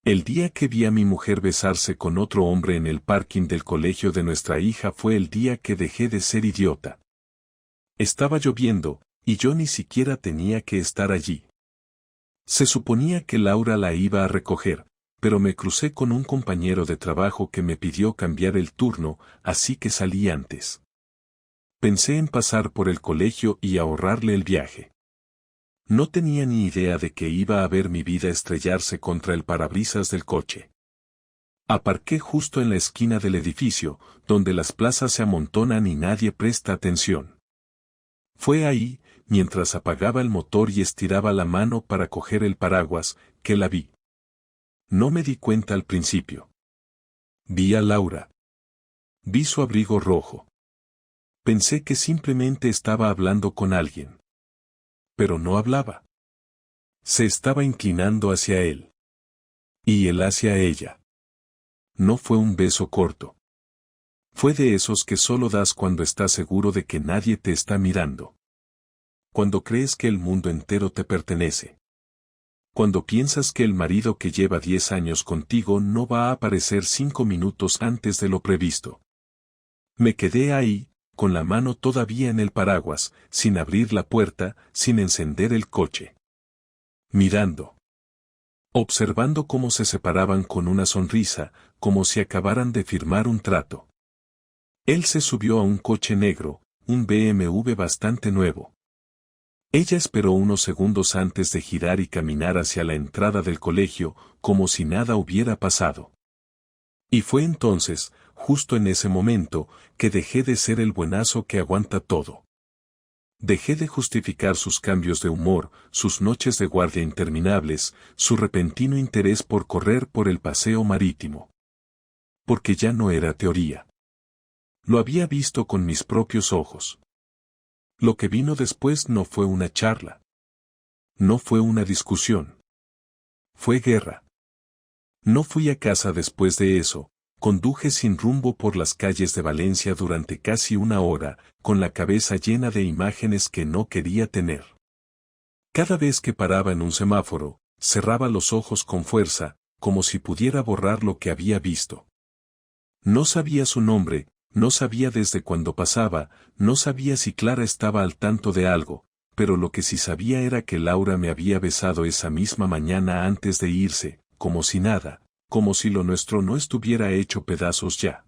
El día que vi a mi mujer besarse con otro hombre en el parking del colegio de nuestra hija fue el día que dejé de ser idiota. Estaba lloviendo, y yo ni siquiera tenía que estar allí. Se suponía que Laura la iba a recoger, pero me crucé con un compañero de trabajo que me pidió cambiar el turno, así que salí antes. Pensé en pasar por el colegio y ahorrarle el viaje. No tenía ni idea de que iba a ver mi vida estrellarse contra el parabrisas del coche. Aparqué justo en la esquina del edificio, donde las plazas se amontonan y nadie presta atención. Fue ahí, mientras apagaba el motor y estiraba la mano para coger el paraguas, que la vi. No me di cuenta al principio. Vi a Laura. Vi su abrigo rojo. Pensé que simplemente estaba hablando con alguien. Pero no hablaba. Se estaba inclinando hacia él. Y él hacia ella. No fue un beso corto. Fue de esos que solo das cuando estás seguro de que nadie te está mirando. Cuando crees que el mundo entero te pertenece. Cuando piensas que el marido que lleva 10 años contigo no va a aparecer 5 minutos antes de lo previsto. Me quedé ahí, con la mano todavía en el paraguas, sin abrir la puerta, sin encender el coche. Mirando. Observando cómo se separaban con una sonrisa, como si acabaran de firmar un trato. Él se subió a un coche negro, un BMW bastante nuevo. Ella esperó unos segundos antes de girar y caminar hacia la entrada del colegio, como si nada hubiera pasado. Y fue entonces, justo en ese momento, que dejé de ser el buenazo que aguanta todo. Dejé de justificar sus cambios de humor, sus noches de guardia interminables, su repentino interés por correr por el paseo marítimo. Porque ya no era teoría. Lo había visto con mis propios ojos. Lo que vino después no fue una charla. No fue una discusión. Fue guerra. No fui a casa después de eso, conduje sin rumbo por las calles de Valencia durante casi una hora, con la cabeza llena de imágenes que no quería tener. Cada vez que paraba en un semáforo, cerraba los ojos con fuerza, como si pudiera borrar lo que había visto. No sabía su nombre, no sabía desde cuándo pasaba, no sabía si Clara estaba al tanto de algo, pero lo que sí sabía era que Laura me había besado esa misma mañana antes de irse, como si nada, como si lo nuestro no estuviera hecho pedazos ya.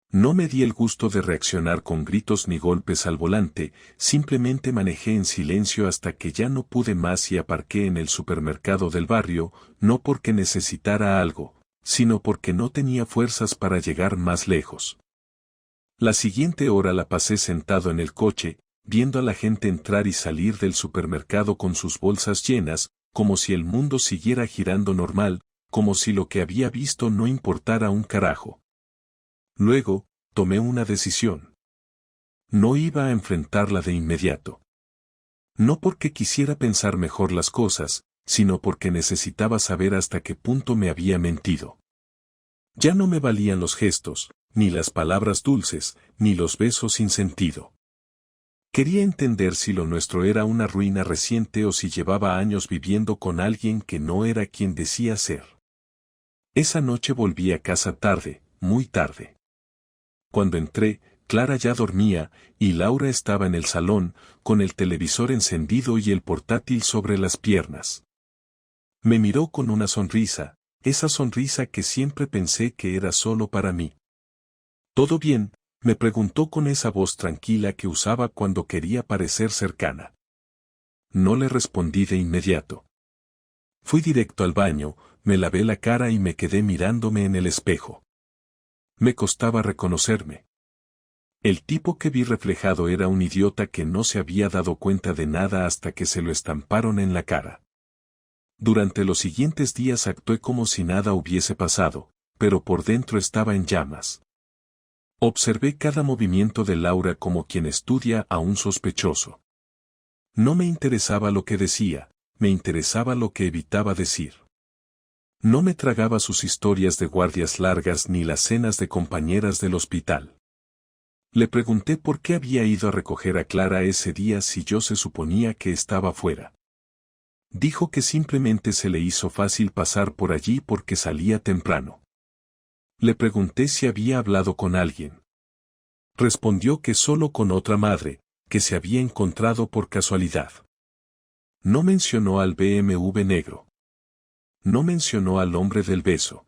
No me di el gusto de reaccionar con gritos ni golpes al volante, simplemente manejé en silencio hasta que ya no pude más y aparqué en el supermercado del barrio, no porque necesitara algo, sino porque no tenía fuerzas para llegar más lejos. La siguiente hora la pasé sentado en el coche, viendo a la gente entrar y salir del supermercado con sus bolsas llenas, como si el mundo siguiera girando normal, como si lo que había visto no importara un carajo. Luego, tomé una decisión. No iba a enfrentarla de inmediato. No porque quisiera pensar mejor las cosas, sino porque necesitaba saber hasta qué punto me había mentido. Ya no me valían los gestos, ni las palabras dulces, ni los besos sin sentido. Quería entender si lo nuestro era una ruina reciente o si llevaba años viviendo con alguien que no era quien decía ser. Esa noche volví a casa tarde, muy tarde. Cuando entré, Clara ya dormía, y Laura estaba en el salón, con el televisor encendido y el portátil sobre las piernas. Me miró con una sonrisa, esa sonrisa que siempre pensé que era solo para mí. ¿Todo bien?, me preguntó con esa voz tranquila que usaba cuando quería parecer cercana. No le respondí de inmediato. Fui directo al baño, me lavé la cara y me quedé mirándome en el espejo. Me costaba reconocerme. El tipo que vi reflejado era un idiota que no se había dado cuenta de nada hasta que se lo estamparon en la cara. Durante los siguientes días actué como si nada hubiese pasado, pero por dentro estaba en llamas. Observé cada movimiento de Laura como quien estudia a un sospechoso. No me interesaba lo que decía, me interesaba lo que evitaba decir. No me tragaba sus historias de guardias largas ni las cenas de compañeras del hospital. Le pregunté por qué había ido a recoger a Clara ese día si yo se suponía que estaba fuera. Dijo que simplemente se le hizo fácil pasar por allí porque salía temprano. Le pregunté si había hablado con alguien. Respondió que solo con otra madre, que se había encontrado por casualidad. No mencionó al BMW negro. No mencionó al hombre del beso.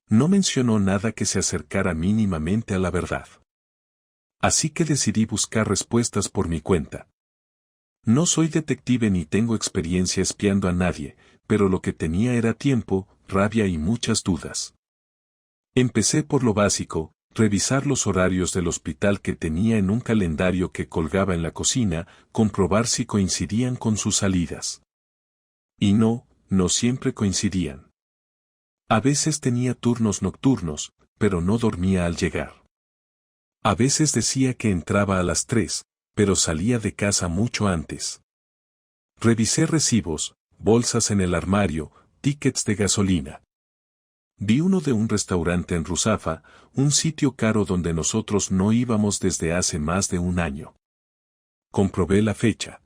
No mencionó nada que se acercara mínimamente a la verdad. Así que decidí buscar respuestas por mi cuenta. No soy detective ni tengo experiencia espiando a nadie, pero lo que tenía era tiempo, rabia y muchas dudas. Empecé por lo básico, revisar los horarios del hospital que tenía en un calendario que colgaba en la cocina, comprobar si coincidían con sus salidas. Y no siempre coincidían. A veces tenía turnos nocturnos, pero no dormía al llegar. A veces decía que entraba a las 3, pero salía de casa mucho antes. Revisé recibos, bolsas en el armario, tickets de gasolina. Vi uno de un restaurante en Ruzafa, un sitio caro donde nosotros no íbamos desde hace más de un año. Comprobé la fecha.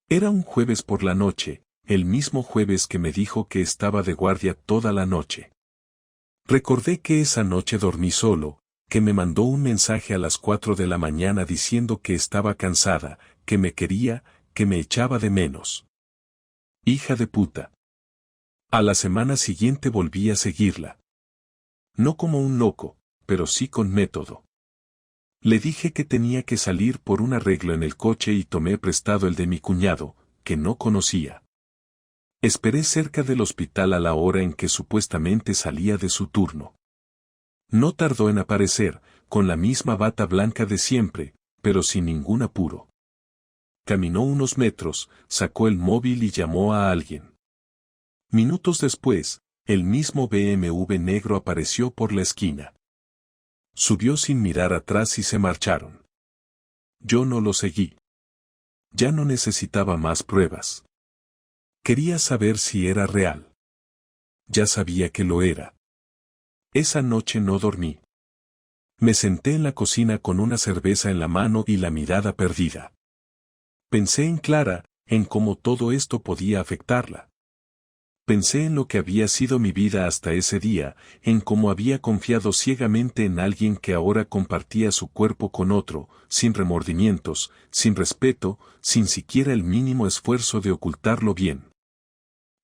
Era un jueves por la noche, el mismo jueves que me dijo que estaba de guardia toda la noche. Recordé que esa noche dormí solo, que me mandó un mensaje a las 4 de la mañana diciendo que estaba cansada, que me quería, que me echaba de menos. Hija de puta. A la semana siguiente volví a seguirla. No como un loco, pero sí con método. Le dije que tenía que salir por un arreglo en el coche y tomé prestado el de mi cuñado, que no conocía. Esperé cerca del hospital a la hora en que supuestamente salía de su turno. No tardó en aparecer, con la misma bata blanca de siempre, pero sin ningún apuro. Caminó unos metros, sacó el móvil y llamó a alguien. Minutos después, el mismo BMW negro apareció por la esquina. Subió sin mirar atrás y se marcharon. Yo no lo seguí. Ya no necesitaba más pruebas. Quería saber si era real. Ya sabía que lo era. Esa noche no dormí. Me senté en la cocina con una cerveza en la mano y la mirada perdida. Pensé en Clara, en cómo todo esto podía afectarla. Pensé en lo que había sido mi vida hasta ese día, en cómo había confiado ciegamente en alguien que ahora compartía su cuerpo con otro, sin remordimientos, sin respeto, sin siquiera el mínimo esfuerzo de ocultarlo bien.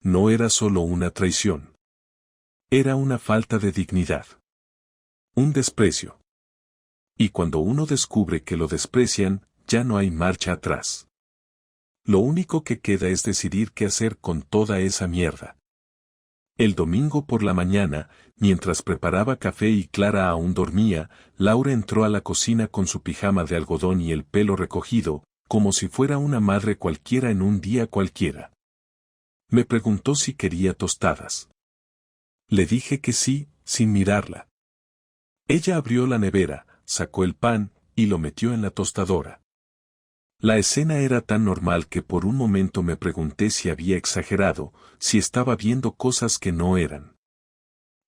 No era solo una traición. Era una falta de dignidad. Un desprecio. Y cuando uno descubre que lo desprecian, ya no hay marcha atrás. Lo único que queda es decidir qué hacer con toda esa mierda. El domingo por la mañana, mientras preparaba café y Clara aún dormía, Laura entró a la cocina con su pijama de algodón y el pelo recogido, como si fuera una madre cualquiera en un día cualquiera. Me preguntó si quería tostadas. Le dije que sí, sin mirarla. Ella abrió la nevera, sacó el pan, y lo metió en la tostadora. La escena era tan normal que por un momento me pregunté si había exagerado, si estaba viendo cosas que no eran.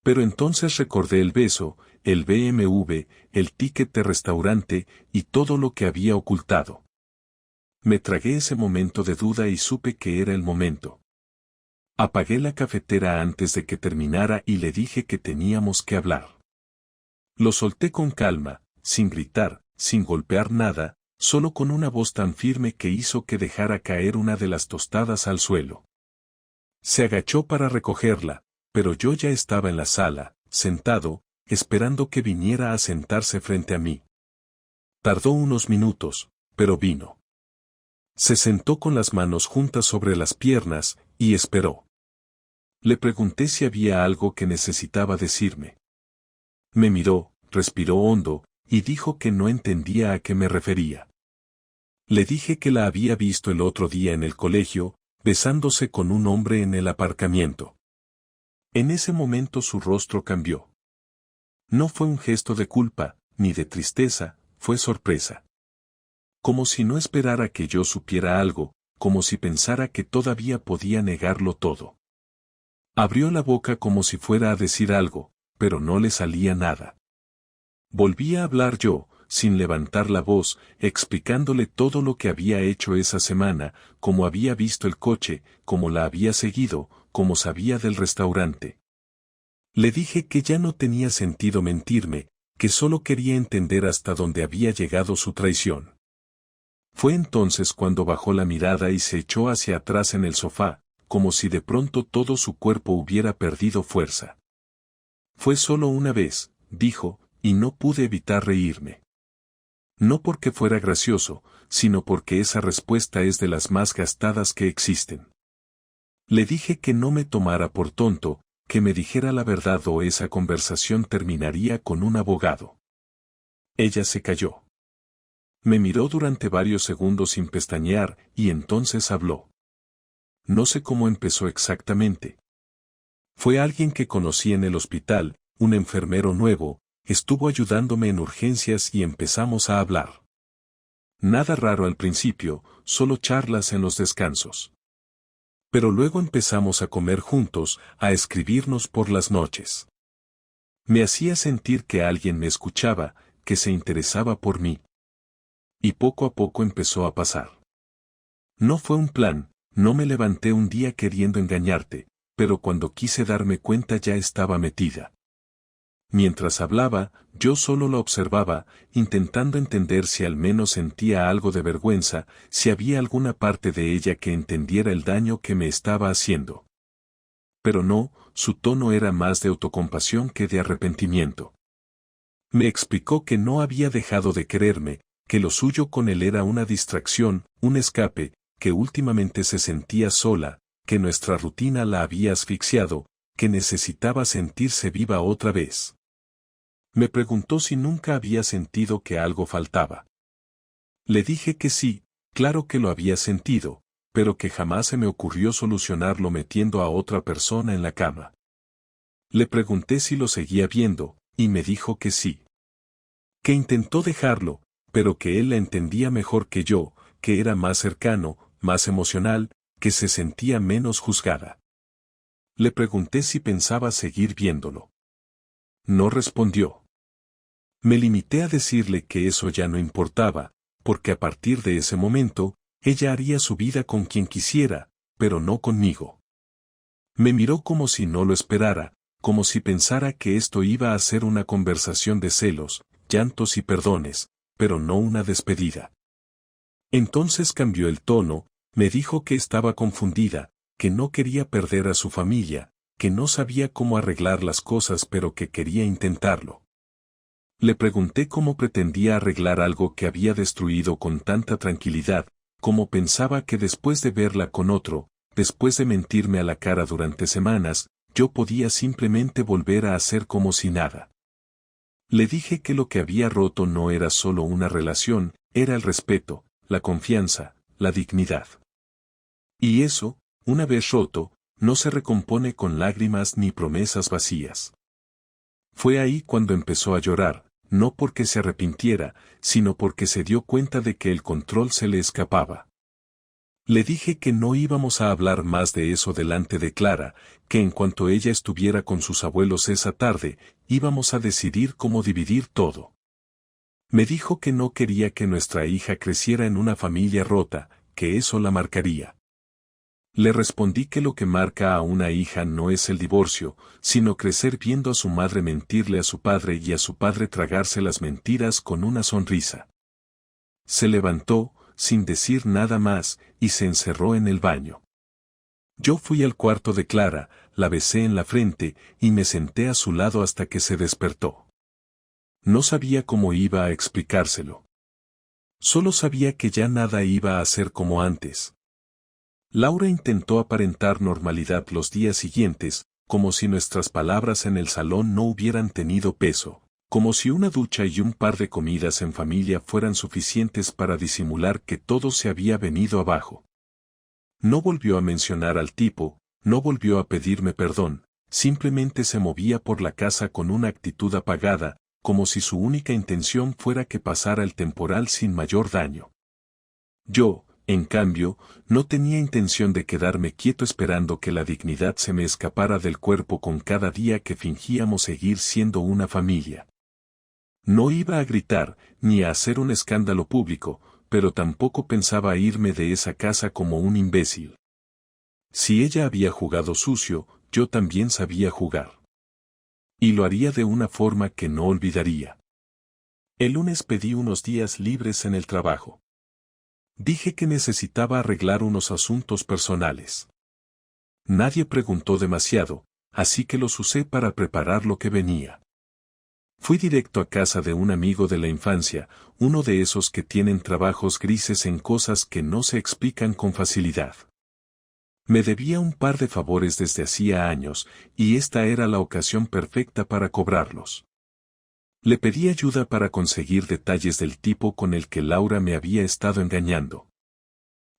Pero entonces recordé el beso, el BMW, el ticket de restaurante, y todo lo que había ocultado. Me tragué ese momento de duda y supe que era el momento. Apagué la cafetera antes de que terminara y le dije que teníamos que hablar. Lo solté con calma, sin gritar, sin golpear nada, solo con una voz tan firme que hizo que dejara caer una de las tostadas al suelo. Se agachó para recogerla, pero yo ya estaba en la sala, sentado, esperando que viniera a sentarse frente a mí. Tardó unos minutos, pero vino. Se sentó con las manos juntas sobre las piernas, y esperó. Le pregunté si había algo que necesitaba decirme. Me miró, respiró hondo, y dijo que no entendía a qué me refería. Le dije que la había visto el otro día en el colegio, besándose con un hombre en el aparcamiento. En ese momento su rostro cambió. No fue un gesto de culpa, ni de tristeza, fue sorpresa. Como si no esperara que yo supiera algo, como si pensara que todavía podía negarlo todo. Abrió la boca como si fuera a decir algo, pero no le salía nada. Volví a hablar yo, sin levantar la voz, explicándole todo lo que había hecho esa semana, cómo había visto el coche, cómo la había seguido, cómo sabía del restaurante. Le dije que ya no tenía sentido mentirme, que solo quería entender hasta dónde había llegado su traición. Fue entonces cuando bajó la mirada y se echó hacia atrás en el sofá, como si de pronto todo su cuerpo hubiera perdido fuerza. Fue solo una vez, dijo, y no pude evitar reírme. No porque fuera gracioso, sino porque esa respuesta es de las más gastadas que existen. Le dije que no me tomara por tonto, que me dijera la verdad o esa conversación terminaría con un abogado. Ella se calló. Me miró durante varios segundos sin pestañear, y entonces habló. No sé cómo empezó exactamente. Fue alguien que conocí en el hospital, un enfermero nuevo, estuvo ayudándome en urgencias y empezamos a hablar. Nada raro al principio, solo charlas en los descansos. Pero luego empezamos a comer juntos, a escribirnos por las noches. Me hacía sentir que alguien me escuchaba, que se interesaba por mí. Y poco a poco empezó a pasar. No fue un plan, no me levanté un día queriendo engañarte, pero cuando quise darme cuenta ya estaba metida. Mientras hablaba, yo solo la observaba, intentando entender si al menos sentía algo de vergüenza, si había alguna parte de ella que entendiera el daño que me estaba haciendo. Pero no, su tono era más de autocompasión que de arrepentimiento. Me explicó que no había dejado de quererme, que lo suyo con él era una distracción, un escape, que últimamente se sentía sola, que nuestra rutina la había asfixiado, que necesitaba sentirse viva otra vez. Me preguntó si nunca había sentido que algo faltaba. Le dije que sí, claro que lo había sentido, pero que jamás se me ocurrió solucionarlo metiendo a otra persona en la cama. Le pregunté si lo seguía viendo, y me dijo que sí. Que intentó dejarlo, pero que él la entendía mejor que yo, que era más cercano, más emocional, que se sentía menos juzgada. Le pregunté si pensaba seguir viéndolo. No respondió. Me limité a decirle que eso ya no importaba, porque a partir de ese momento, ella haría su vida con quien quisiera, pero no conmigo. Me miró como si no lo esperara, como si pensara que esto iba a ser una conversación de celos, llantos y perdones, pero no una despedida. Entonces cambió el tono, me dijo que estaba confundida, que no quería perder a su familia, que no sabía cómo arreglar las cosas pero que quería intentarlo. Le pregunté cómo pretendía arreglar algo que había destruido con tanta tranquilidad, cómo pensaba que después de verla con otro, después de mentirme a la cara durante semanas, yo podía simplemente volver a hacer como si nada. Le dije que lo que había roto no era solo una relación, era el respeto, la confianza, la dignidad. Y eso, una vez roto, no se recompone con lágrimas ni promesas vacías. Fue ahí cuando empezó a llorar, no porque se arrepintiera, sino porque se dio cuenta de que el control se le escapaba. Le dije que no íbamos a hablar más de eso delante de Clara, que en cuanto ella estuviera con sus abuelos esa tarde, íbamos a decidir cómo dividir todo. Me dijo que no quería que nuestra hija creciera en una familia rota, que eso la marcaría. Le respondí que lo que marca a una hija no es el divorcio, sino crecer viendo a su madre mentirle a su padre y a su padre tragarse las mentiras con una sonrisa. Se levantó, sin decir nada más, y se encerró en el baño. Yo fui al cuarto de Clara, la besé en la frente, y me senté a su lado hasta que se despertó. No sabía cómo iba a explicárselo. Solo sabía que ya nada iba a ser como antes. Laura intentó aparentar normalidad los días siguientes, como si nuestras palabras en el salón no hubieran tenido peso, como si una ducha y un par de comidas en familia fueran suficientes para disimular que todo se había venido abajo. No volvió a mencionar al tipo, no volvió a pedirme perdón, simplemente se movía por la casa con una actitud apagada, como si su única intención fuera que pasara el temporal sin mayor daño. Yo, en cambio, no tenía intención de quedarme quieto esperando que la dignidad se me escapara del cuerpo con cada día que fingíamos seguir siendo una familia. No iba a gritar, ni a hacer un escándalo público, pero tampoco pensaba irme de esa casa como un imbécil. Si ella había jugado sucio, yo también sabía jugar. Y lo haría de una forma que no olvidaría. El lunes pedí unos días libres en el trabajo. Dije que necesitaba arreglar unos asuntos personales. Nadie preguntó demasiado, así que los usé para preparar lo que venía. Fui directo a casa de un amigo de la infancia, uno de esos que tienen trabajos grises en cosas que no se explican con facilidad. Me debía un par de favores desde hacía años, y esta era la ocasión perfecta para cobrarlos. Le pedí ayuda para conseguir detalles del tipo con el que Laura me había estado engañando.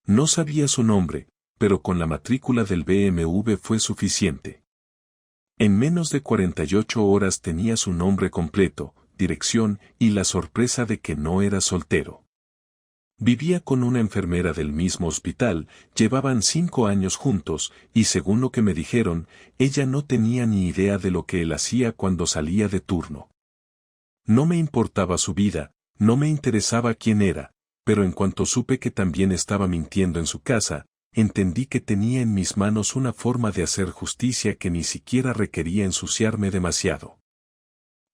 No sabía su nombre, pero con la matrícula del BMW fue suficiente. En menos de 48 horas tenía su nombre completo, dirección y la sorpresa de que no era soltero. Vivía con una enfermera del mismo hospital, llevaban 5 años juntos, y según lo que me dijeron, ella no tenía ni idea de lo que él hacía cuando salía de turno. No me importaba su vida, no me interesaba quién era, pero en cuanto supe que también estaba mintiendo en su casa, entendí que tenía en mis manos una forma de hacer justicia que ni siquiera requería ensuciarme demasiado.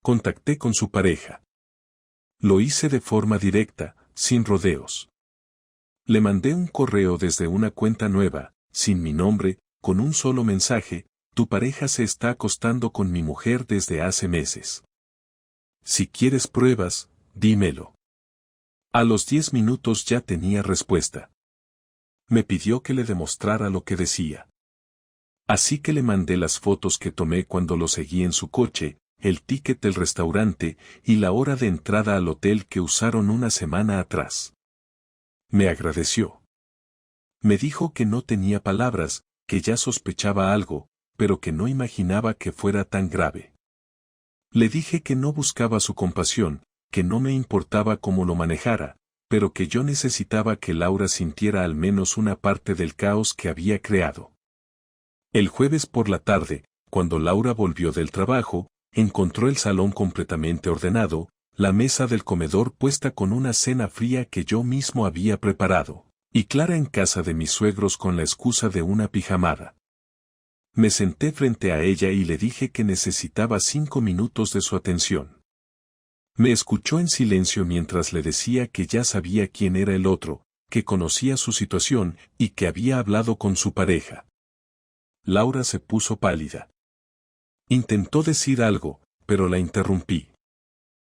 Contacté con su pareja. Lo hice de forma directa, sin rodeos. Le mandé un correo desde una cuenta nueva, sin mi nombre, con un solo mensaje: tu pareja se está acostando con mi mujer desde hace meses. Si quieres pruebas, dímelo. A los 10 minutos ya tenía respuesta. Me pidió que le demostrara lo que decía. Así que le mandé las fotos que tomé cuando lo seguí en su coche, el ticket del restaurante y la hora de entrada al hotel que usaron una semana atrás. Me agradeció. Me dijo que no tenía palabras, que ya sospechaba algo, pero que no imaginaba que fuera tan grave. Le dije que no buscaba su compasión, que no me importaba cómo lo manejara, pero que yo necesitaba que Laura sintiera al menos una parte del caos que había creado. El jueves por la tarde, cuando Laura volvió del trabajo, encontró el salón completamente ordenado, la mesa del comedor puesta con una cena fría que yo mismo había preparado, y Clara en casa de mis suegros con la excusa de una pijamada. Me senté frente a ella y le dije que necesitaba 5 minutos de su atención. Me escuchó en silencio mientras le decía que ya sabía quién era el otro, que conocía su situación y que había hablado con su pareja. Laura se puso pálida. Intentó decir algo, pero la interrumpí.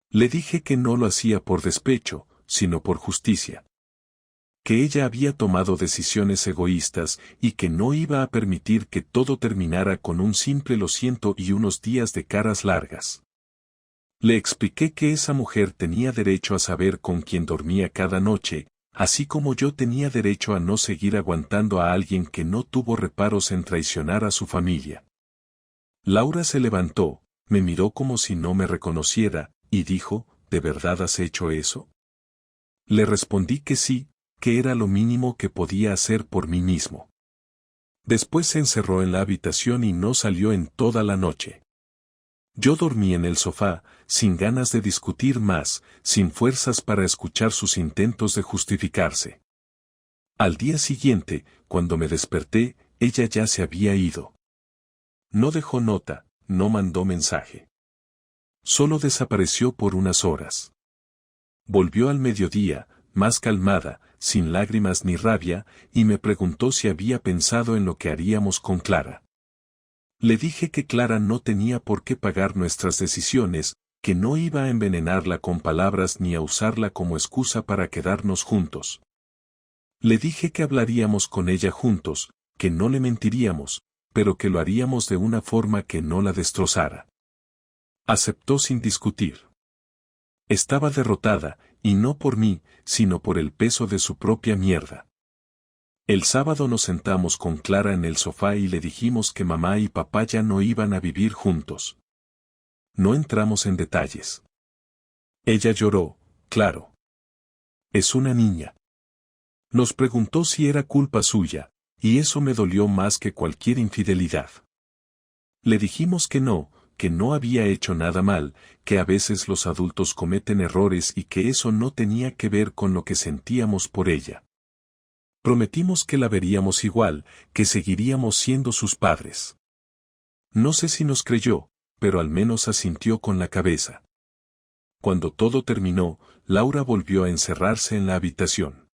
Le dije que no lo hacía por despecho, sino por justicia. Que ella había tomado decisiones egoístas y que no iba a permitir que todo terminara con un simple lo siento y unos días de caras largas. Le expliqué que esa mujer tenía derecho a saber con quién dormía cada noche, así como yo tenía derecho a no seguir aguantando a alguien que no tuvo reparos en traicionar a su familia. Laura se levantó, me miró como si no me reconociera, y dijo: ¿de verdad has hecho eso? Le respondí que sí, que era lo mínimo que podía hacer por mí mismo. Después se encerró en la habitación y no salió en toda la noche. Yo dormí en el sofá, sin ganas de discutir más, sin fuerzas para escuchar sus intentos de justificarse. Al día siguiente, cuando me desperté, ella ya se había ido. No dejó nota, no mandó mensaje. Solo desapareció por unas horas. Volvió al mediodía, más calmada, sin lágrimas ni rabia, y me preguntó si había pensado en lo que haríamos con Clara. Le dije que Clara no tenía por qué pagar nuestras decisiones, que no iba a envenenarla con palabras ni a usarla como excusa para quedarnos juntos. Le dije que hablaríamos con ella juntos, que no le mentiríamos, pero que lo haríamos de una forma que no la destrozara. Aceptó sin discutir. Estaba derrotada, y no por mí, sino por el peso de su propia mierda. El sábado nos sentamos con Clara en el sofá y le dijimos que mamá y papá ya no iban a vivir juntos. No entramos en detalles. Ella lloró, claro. Es una niña. Nos preguntó si era culpa suya, y eso me dolió más que cualquier infidelidad. Le dijimos que no, que no había hecho nada mal, que a veces los adultos cometen errores y que eso no tenía que ver con lo que sentíamos por ella. Prometimos que la veríamos igual, que seguiríamos siendo sus padres. No sé si nos creyó, pero al menos asintió con la cabeza. Cuando todo terminó, Laura volvió a encerrarse en la habitación.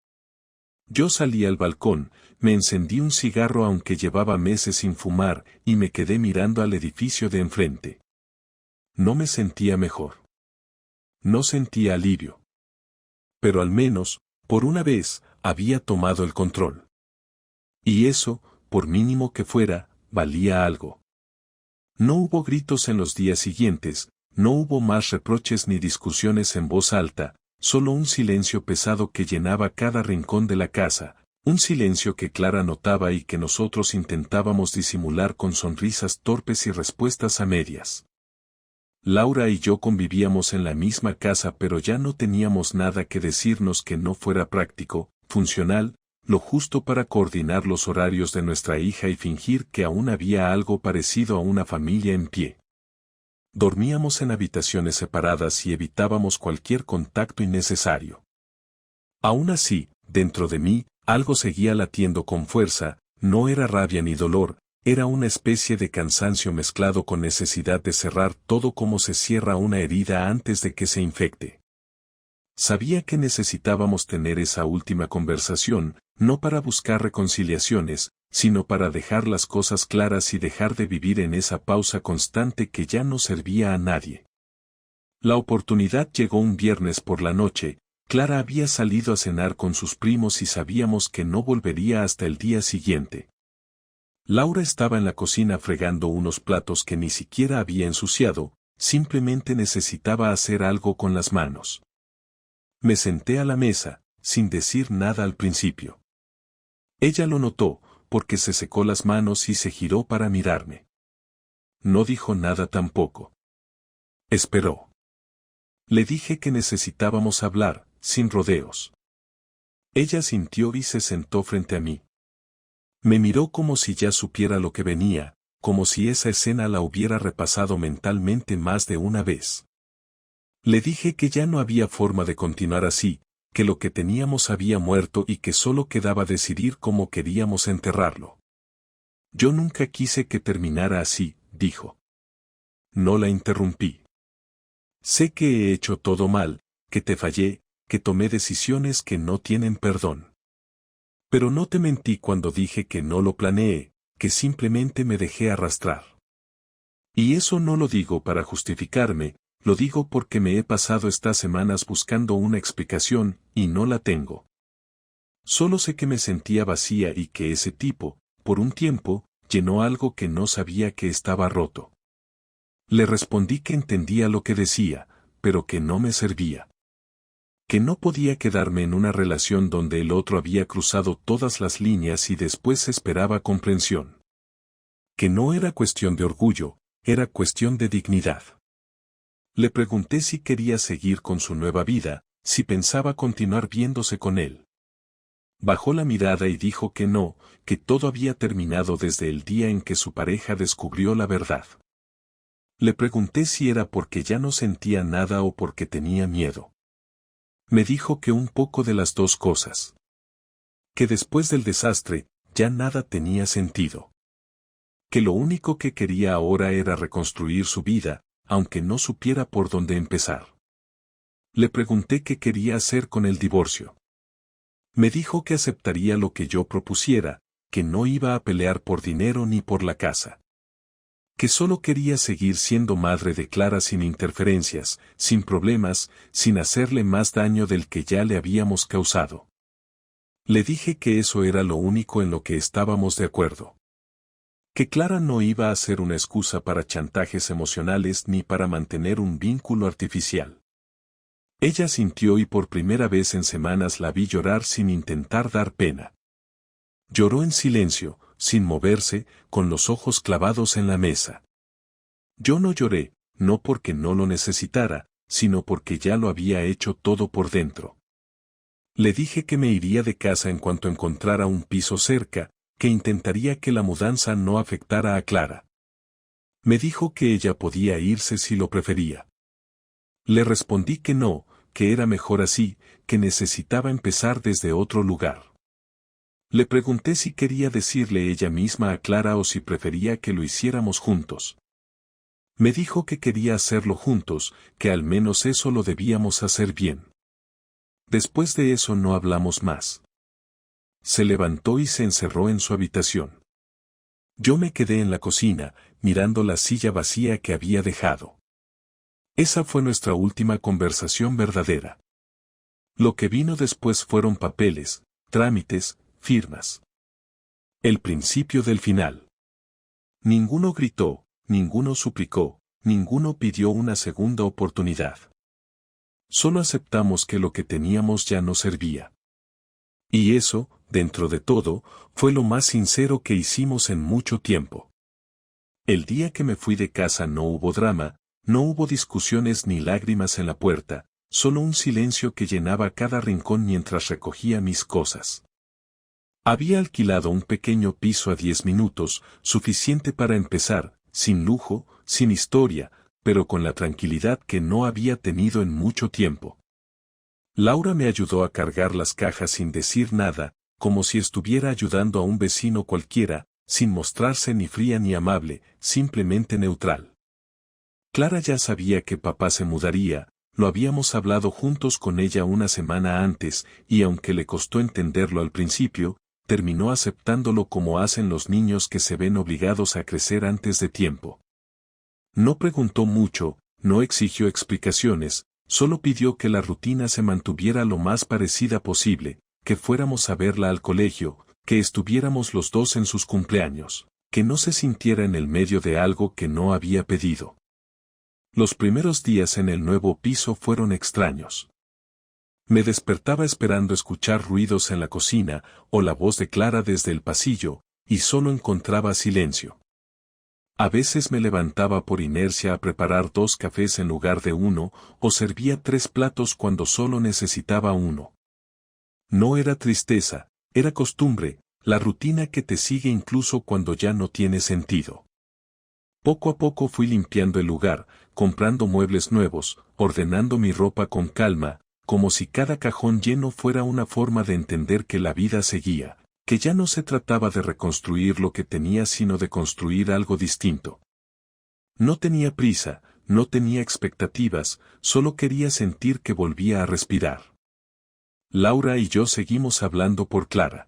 Yo salí al balcón, me encendí un cigarro aunque llevaba meses sin fumar y me quedé mirando al edificio de enfrente. No me sentía mejor. No sentía alivio. Pero al menos, por una vez, había tomado el control. Y eso, por mínimo que fuera, valía algo. No hubo gritos en los días siguientes, no hubo más reproches ni discusiones en voz alta, solo un silencio pesado que llenaba cada rincón de la casa, un silencio que Clara notaba y que nosotros intentábamos disimular con sonrisas torpes y respuestas a medias. Laura y yo convivíamos en la misma casa pero ya no teníamos nada que decirnos que no fuera práctico, funcional, lo justo para coordinar los horarios de nuestra hija y fingir que aún había algo parecido a una familia en pie. Dormíamos en habitaciones separadas y evitábamos cualquier contacto innecesario. Aún así, dentro de mí, algo seguía latiendo con fuerza, no era rabia ni dolor, era una especie de cansancio mezclado con necesidad de cerrar todo como se cierra una herida antes de que se infecte. Sabía que necesitábamos tener esa última conversación, no para buscar reconciliaciones, sino para dejar las cosas claras y dejar de vivir en esa pausa constante que ya no servía a nadie. La oportunidad llegó un viernes por la noche, Clara había salido a cenar con sus primos y sabíamos que no volvería hasta el día siguiente. Laura estaba en la cocina fregando unos platos que ni siquiera había ensuciado, simplemente necesitaba hacer algo con las manos. Me senté a la mesa, sin decir nada al principio. Ella lo notó, porque se secó las manos y se giró para mirarme. No dijo nada tampoco. Esperó. Le dije que necesitábamos hablar, sin rodeos. Ella sintió y se sentó frente a mí. Me miró como si ya supiera lo que venía, como si esa escena la hubiera repasado mentalmente más de una vez. Le dije que ya no había forma de continuar así, que lo que teníamos había muerto y que solo quedaba decidir cómo queríamos enterrarlo. Yo nunca quise que terminara así, dijo. No la interrumpí. Sé que he hecho todo mal, que te fallé, que tomé decisiones que no tienen perdón. Pero no te mentí cuando dije que no lo planeé, que simplemente me dejé arrastrar. Y eso no lo digo para justificarme, lo digo porque me he pasado estas semanas buscando una explicación, y no la tengo. Solo sé que me sentía vacía y que ese tipo, por un tiempo, llenó algo que no sabía que estaba roto. Le respondí que entendía lo que decía, pero que no me servía. Que no podía quedarme en una relación donde el otro había cruzado todas las líneas y después esperaba comprensión. Que no era cuestión de orgullo, era cuestión de dignidad. Le pregunté si quería seguir con su nueva vida, si pensaba continuar viéndose con él. Bajó la mirada y dijo que no, que todo había terminado desde el día en que su pareja descubrió la verdad. Le pregunté si era porque ya no sentía nada o porque tenía miedo. Me dijo que un poco de las dos cosas. Que después del desastre, ya nada tenía sentido. Que lo único que quería ahora era reconstruir su vida, aunque no supiera por dónde empezar. Le pregunté qué quería hacer con el divorcio. Me dijo que aceptaría lo que yo propusiera, que no iba a pelear por dinero ni por la casa. Que solo quería seguir siendo madre de Clara sin interferencias, sin problemas, sin hacerle más daño del que ya le habíamos causado. Le dije que eso era lo único en lo que estábamos de acuerdo. Que Clara no iba a ser una excusa para chantajes emocionales ni para mantener un vínculo artificial. Ella sintió y por primera vez en semanas la vi llorar sin intentar dar pena. Lloró en silencio, sin moverse, con los ojos clavados en la mesa. Yo no lloré, no porque no lo necesitara, sino porque ya lo había hecho todo por dentro. Le dije que me iría de casa en cuanto encontrara un piso cerca, que intentaría que la mudanza no afectara a Clara. Me dijo que ella podía irse si lo prefería. Le respondí que no, que era mejor así, que necesitaba empezar desde otro lugar. Le pregunté si quería decirle ella misma a Clara o si prefería que lo hiciéramos juntos. Me dijo que quería hacerlo juntos, que al menos eso lo debíamos hacer bien. Después de eso no hablamos más. Se levantó y se encerró en su habitación. Yo me quedé en la cocina, mirando la silla vacía que había dejado. Esa fue nuestra última conversación verdadera. Lo que vino después fueron papeles, trámites, firmas. El principio del final. Ninguno gritó, ninguno suplicó, ninguno pidió una segunda oportunidad. Solo aceptamos que lo que teníamos ya no servía. Y eso, dentro de todo, fue lo más sincero que hicimos en mucho tiempo. El día que me fui de casa no hubo drama, no hubo discusiones ni lágrimas en la puerta, solo un silencio que llenaba cada rincón mientras recogía mis cosas. Había alquilado un pequeño piso a 10 minutos, suficiente para empezar, sin lujo, sin historia, pero con la tranquilidad que no había tenido en mucho tiempo. Laura me ayudó a cargar las cajas sin decir nada, como si estuviera ayudando a un vecino cualquiera, sin mostrarse ni fría ni amable, simplemente neutral. Clara ya sabía que papá se mudaría, lo habíamos hablado juntos con ella una semana antes, y aunque le costó entenderlo al principio, terminó aceptándolo como hacen los niños que se ven obligados a crecer antes de tiempo. No preguntó mucho, no exigió explicaciones, solo pidió que la rutina se mantuviera lo más parecida posible, que fuéramos a verla al colegio, que estuviéramos los dos en sus cumpleaños, que no se sintiera en el medio de algo que no había pedido. Los primeros días en el nuevo piso fueron extraños. Me despertaba esperando escuchar ruidos en la cocina o la voz de Clara desde el pasillo, y solo encontraba silencio. A veces me levantaba por inercia a preparar 2 cafés en lugar de uno, o servía 3 platos cuando solo necesitaba uno. No era tristeza, era costumbre, la rutina que te sigue incluso cuando ya no tiene sentido. Poco a poco fui limpiando el lugar, comprando muebles nuevos, ordenando mi ropa con calma, como si cada cajón lleno fuera una forma de entender que la vida seguía, que ya no se trataba de reconstruir lo que tenía sino de construir algo distinto. No tenía prisa, no tenía expectativas, solo quería sentir que volvía a respirar. Laura y yo seguimos hablando por Clara.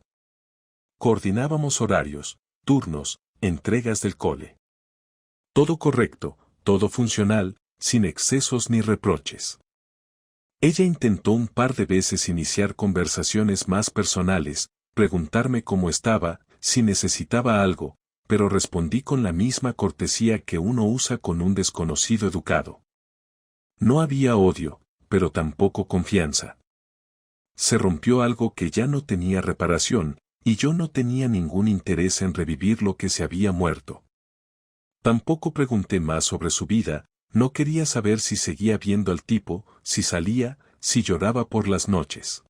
Coordinábamos horarios, turnos, entregas del cole. Todo correcto, todo funcional, sin excesos ni reproches. Ella intentó un par de veces iniciar conversaciones más personales, preguntarme cómo estaba, si necesitaba algo, pero respondí con la misma cortesía que uno usa con un desconocido educado. No había odio, pero tampoco confianza. Se rompió algo que ya no tenía reparación, y yo no tenía ningún interés en revivir lo que se había muerto. Tampoco pregunté más sobre su vida, no quería saber si seguía viendo al tipo, si salía, si lloraba por las noches.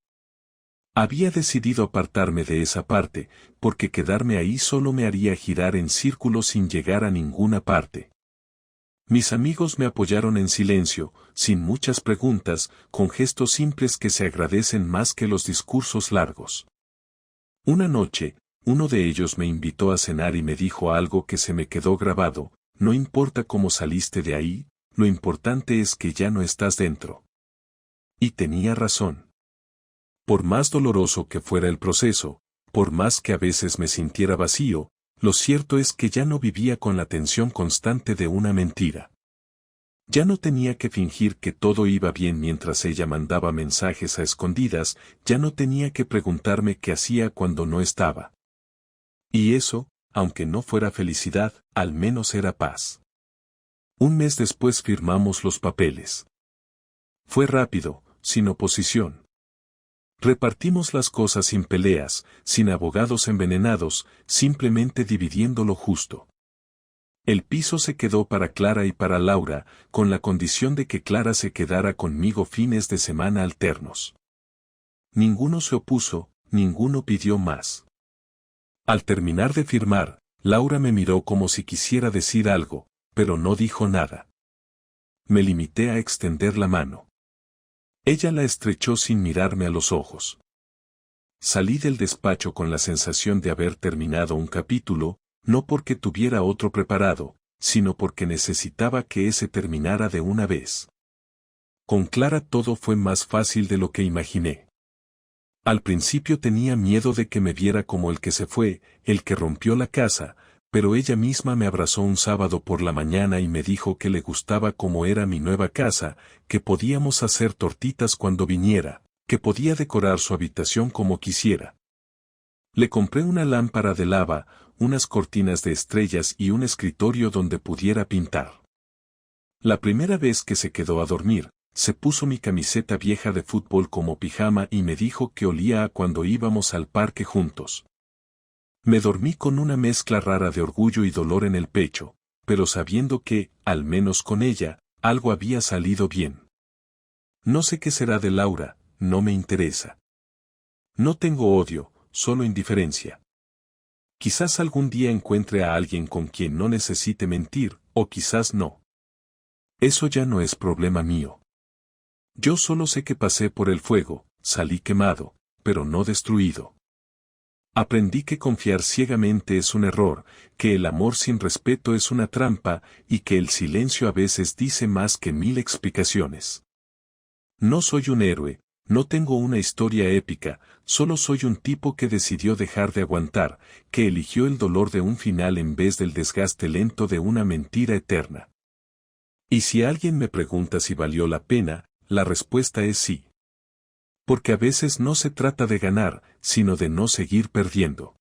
Había decidido apartarme de esa parte, porque quedarme ahí solo me haría girar en círculos sin llegar a ninguna parte. Mis amigos me apoyaron en silencio, sin muchas preguntas, con gestos simples que se agradecen más que los discursos largos. Una noche, uno de ellos me invitó a cenar y me dijo algo que se me quedó grabado: no importa cómo saliste de ahí, lo importante es que ya no estás dentro. Y tenía razón. Por más doloroso que fuera el proceso, por más que a veces me sintiera vacío, lo cierto es que ya no vivía con la tensión constante de una mentira. Ya no tenía que fingir que todo iba bien mientras ella mandaba mensajes a escondidas, ya no tenía que preguntarme qué hacía cuando no estaba. Y eso, aunque no fuera felicidad, al menos era paz. Un mes después firmamos los papeles. Fue rápido, sin oposición. Repartimos las cosas sin peleas, sin abogados envenenados, simplemente dividiendo lo justo. El piso se quedó para Clara y para Laura, con la condición de que Clara se quedara conmigo fines de semana alternos. Ninguno se opuso, ninguno pidió más. Al terminar de firmar, Laura me miró como si quisiera decir algo, pero no dijo nada. Me limité a extender la mano. Ella la estrechó sin mirarme a los ojos. Salí del despacho con la sensación de haber terminado un capítulo, no porque tuviera otro preparado, sino porque necesitaba que ese terminara de una vez. Con Clara todo fue más fácil de lo que imaginé. Al principio tenía miedo de que me viera como el que se fue, el que rompió la casa, pero ella misma me abrazó un sábado por la mañana y me dijo que le gustaba cómo era mi nueva casa, que podíamos hacer tortitas cuando viniera, que podía decorar su habitación como quisiera. Le compré una lámpara de lava, unas cortinas de estrellas y un escritorio donde pudiera pintar. La primera vez que se quedó a dormir, se puso mi camiseta vieja de fútbol como pijama y me dijo que olía a cuando íbamos al parque juntos. Me dormí con una mezcla rara de orgullo y dolor en el pecho, pero sabiendo que, al menos con ella, algo había salido bien. No sé qué será de Laura, no me interesa. No tengo odio, solo indiferencia. Quizás algún día encuentre a alguien con quien no necesite mentir, o quizás no. Eso ya no es problema mío. Yo solo sé que pasé por el fuego, salí quemado, pero no destruido. Aprendí que confiar ciegamente es un error, que el amor sin respeto es una trampa, y que el silencio a veces dice más que 1000 explicaciones. No soy un héroe, no tengo una historia épica, solo soy un tipo que decidió dejar de aguantar, que eligió el dolor de un final en vez del desgaste lento de una mentira eterna. Y si alguien me pregunta si valió la pena, la respuesta es sí. Porque a veces no se trata de ganar, sino de no seguir perdiendo.